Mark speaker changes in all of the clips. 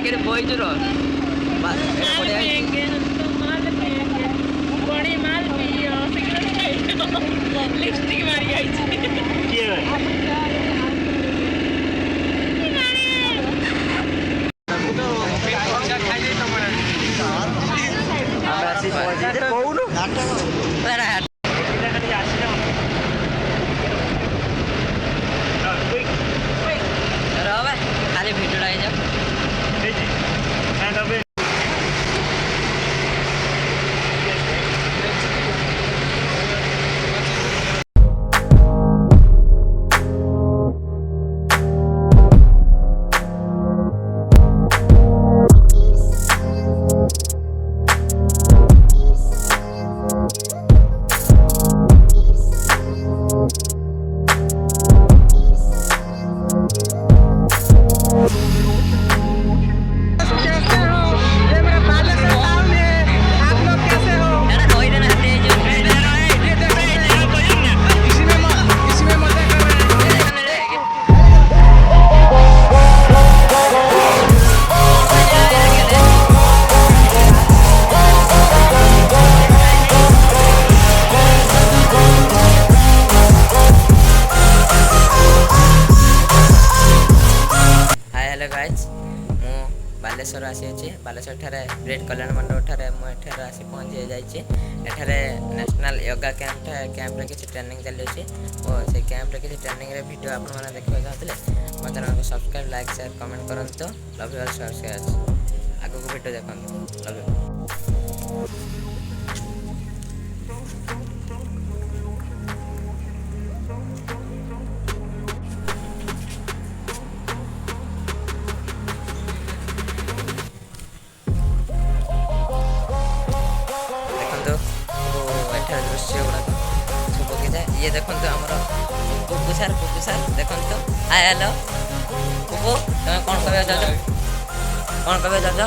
Speaker 1: आगे बोई जुरो बस बढ़िया
Speaker 2: बड़ी माल पियो लिपस्टिक मारी आइछि
Speaker 1: खाली भिडियो बालेश्वर आसी बालेश्वर ठारे ग्रेट कल्याण मंडप ठारे मुझे आसी पहुँची जाइए नेशनल योगा कैंप किसी ट्रेनिंग चली और से कैंप किसी ट्रेनिंग रे वीडियो आप देखा चाहते मत सब्सक्राइब लाइक शेयर कमेंट करूँ लव यू ऑल सब्सक्राइब आगे को वीडियो देखो लव यू दृश्य गुड़ाक सब बगीचा ये देखो आमर कुकु सार देखो हाय हेलो कुकु तुम कौन कह चाह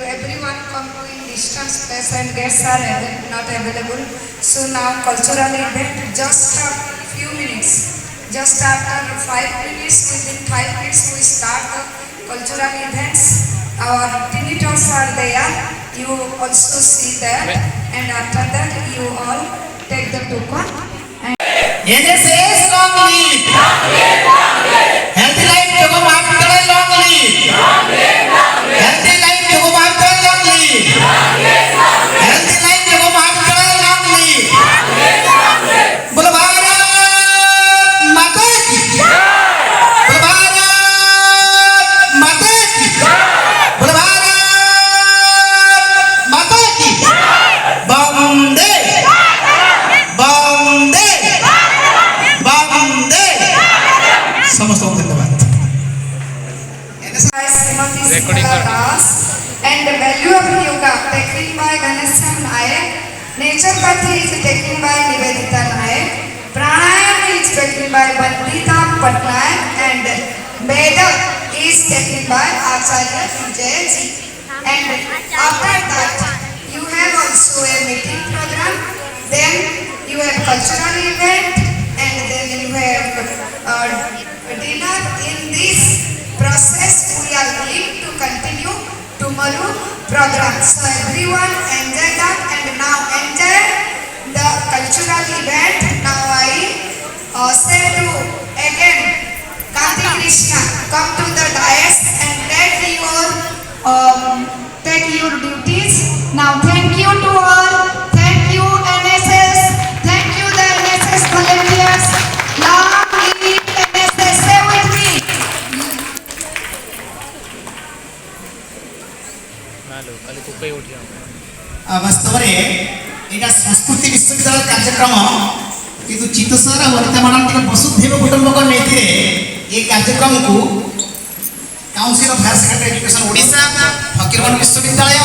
Speaker 3: everyone come to in distance place and guests are not available. So now cultural event just after few minutes. Just after 5 minutes, within 5 minutes we start the cultural events. Our tinnitus are there. You also see that, and after that you all take the token.
Speaker 4: NSS long live! Healthy life to go after long live! Healthy life to go after long live! Healthy life to go after long live! Bolo Bharat Mata ki! Bolo Bharat Mata ki! Bolo Bharat Mata ki! Bande! Bande! Bande! समस्त धन्यवाद।
Speaker 3: Srimati class. And the value of yoga taken by Ganesham Nayak. Naturopathy is taken by Nivedita Nayak. Pranayama is taken by Vandita Patnaik. And Veda is taken by Acharya Vijay ji. And after that, you have also a meeting program. Then you have cultural event, and then you have dinner. In this process, we are going to continue tomorrow program. So everyone enjoy that, and now enjoy the cultural event. Now I say to again, Kanti Krishna, come to the dais and take your duties. Now thank you to all. Thank you NSS. Thank you the NSS volunteers. Long live NSS. Stay with me.
Speaker 4: ବାସ୍ତବରେ ଏଇଟା ସଂସ୍କୃତି ବିଶ୍ୱବିଦ୍ୟାଳୟ କାର୍ଯ୍ୟକ୍ରମ କିନ୍ତୁ ଚିତ୍ତ ସର ବନିତା ମାନଙ୍କର ବସୁଧୈବ କୁଟୁମ୍ବକ ନେଇଥିଲେ ଏ କାର୍ଯ୍ୟକ୍ରମକୁ council of higher secondary education Odisha Fakir Mohan ବିଶ୍ୱବିଦ୍ୟାଳୟ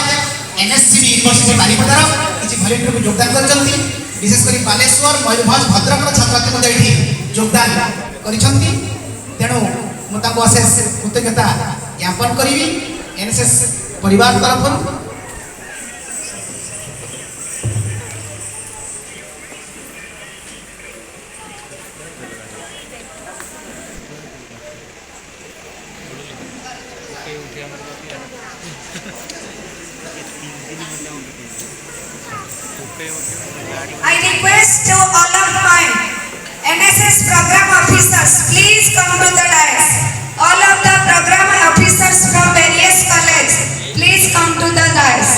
Speaker 4: ଏନ୍ଏସ୍ସିବି ୟୁନିଭର୍ସିଟି ବାରିପଦାର କିଛି ଭଲେଣ୍ଟିୟରକୁ ଯୋଗଦାନ କରିଛନ୍ତି। ବିଶେଷ କରି ବାଲେଶ୍ୱର ମୟୂରଭଞ୍ଜ ଭଦ୍ରକର ଛାତ୍ରଛାତ୍ରୀ ମଧ୍ୟ ଏଠି ଯୋଗଦାନ କରିଛନ୍ତି। ତେଣୁ ମୁଁ ତାଙ୍କୁ ଅଶେଷ କୃତଜ୍ଞତା ଜ୍ଞାପନ କରିବି ଏନ୍ଏସ୍ଏସ୍ ପରିବାର ତରଫରୁ।
Speaker 3: I request to all of my NSS program officers, please come to the dais. All of the program officers from various colleges, please come to the dais.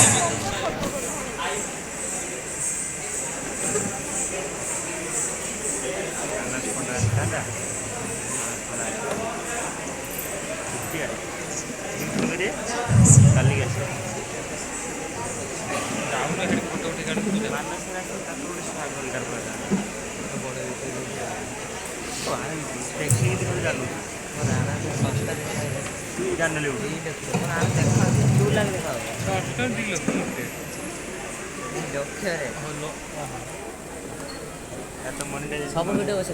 Speaker 1: ସବୁ ଭିଡ଼ିଓ ବସେ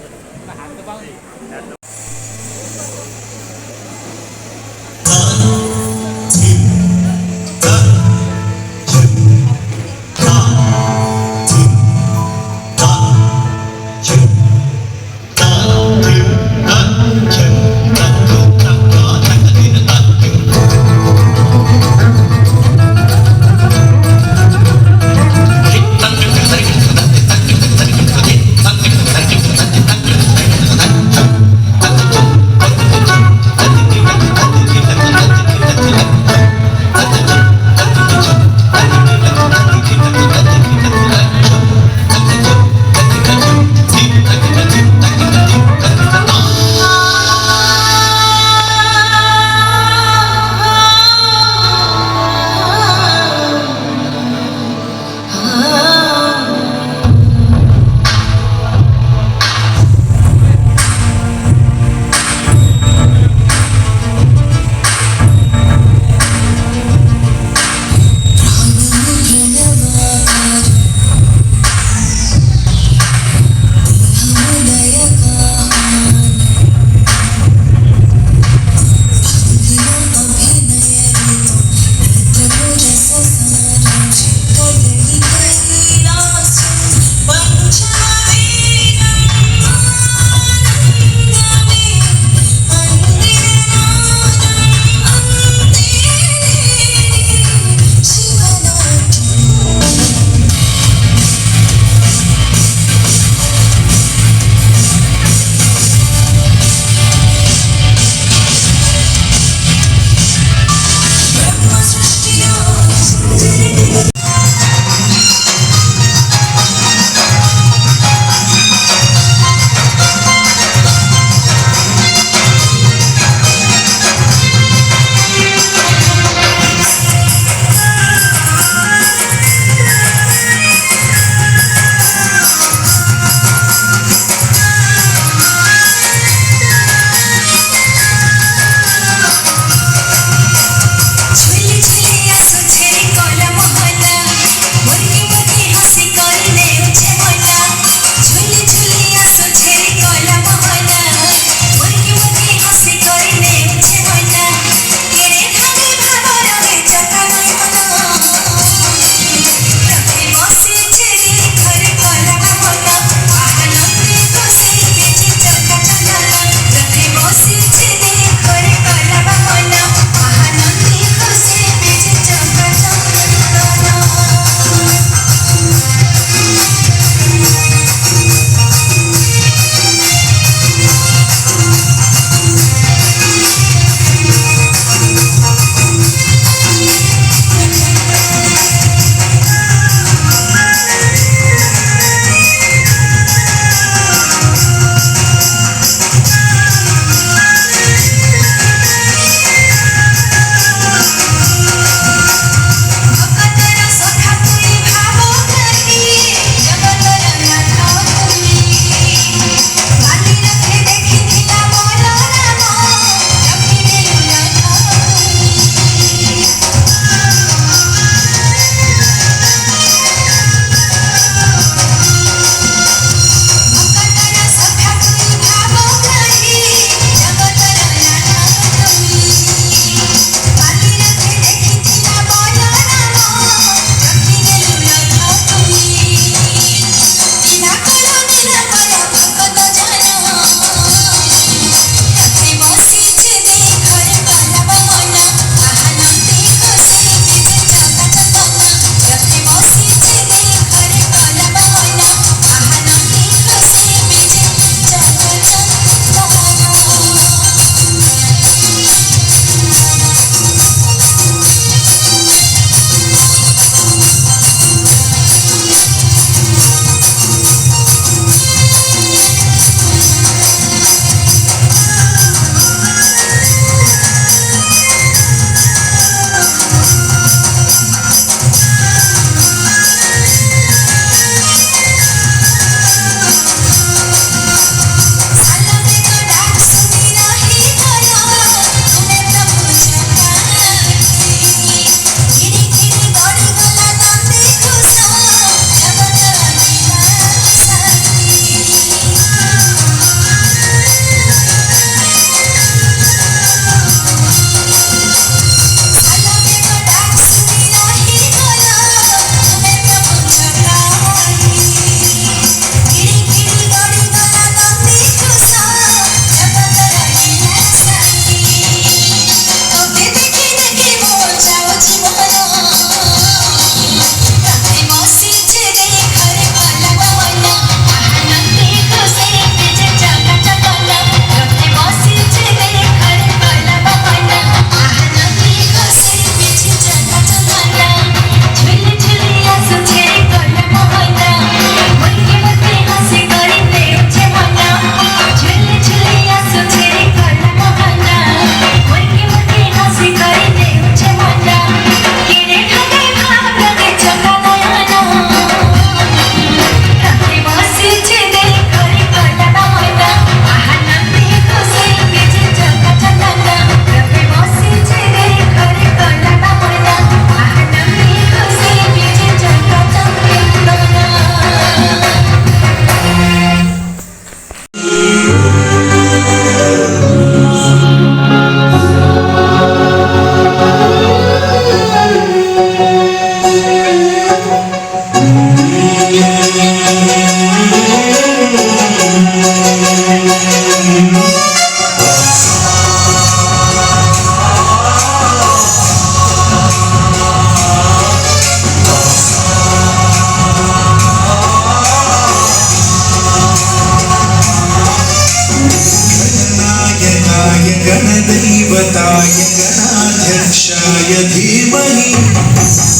Speaker 5: धीमहि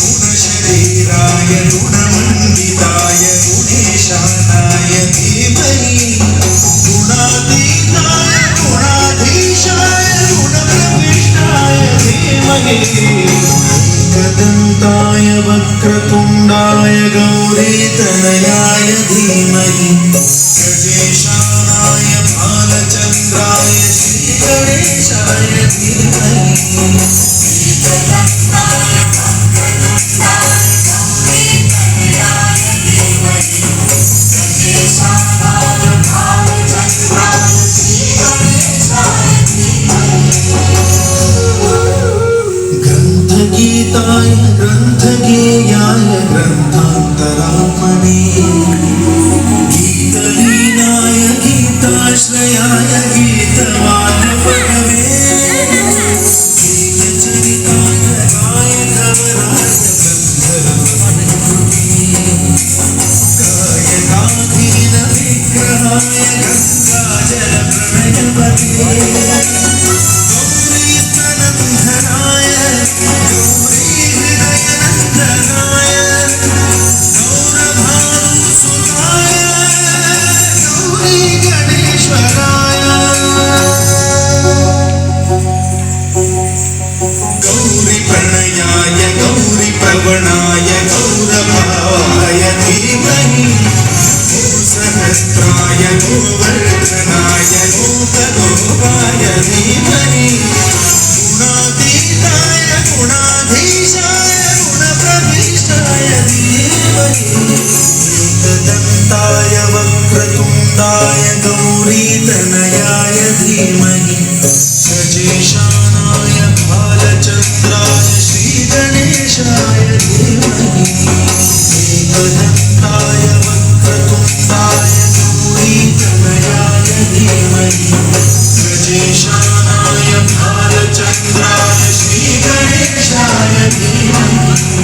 Speaker 5: गुणशरीराय गुणमण्डिताय गुणेशानाय धीमहि गुणातीताय गुणाधीशाय गुणप्रविष्टाय धीमहि एकदन्ताय वक्रतुण्डाय गौरीतनयाय धीमहि गजेशानाय भालचन्द्राय श्रीगणेशाय धीमहि ग्रन्थगीताय ग्रन्थगेयाय ग्रन्थान्तरात्मने गीतलीनाय गीताश्रयाय गीतवाद्यपटवे गीतचरिताय गायकवराय गायकाधीन विग्रहाय गङ्गाजलप्रणयपते गौरीस्तनन्धनाय गौरीहृदयनन्दनाय गौरभानुसुताय गौरीगणेश्वराय गौरीप्रणयाय गौरीप्रवणाय गौरभावाय धीमहि गोसहस्राय गोवर्धनाय गोपगोपाय धीमहि गुणातीताय गुणाधीशाय गुणप्रविष्टाय धीमहि एकदन्ताय वक्रतुण्डाय गौरीतनयाय धीमहि गजेशानाय भालचन्द्राय श्रीगणेशाय धीमहि एकदन्ताय वक्रतुण्डाय गौरीतनयाय धीमहि गजेशानाय भालचन्द्राय श्रीगणेशाय धीमहि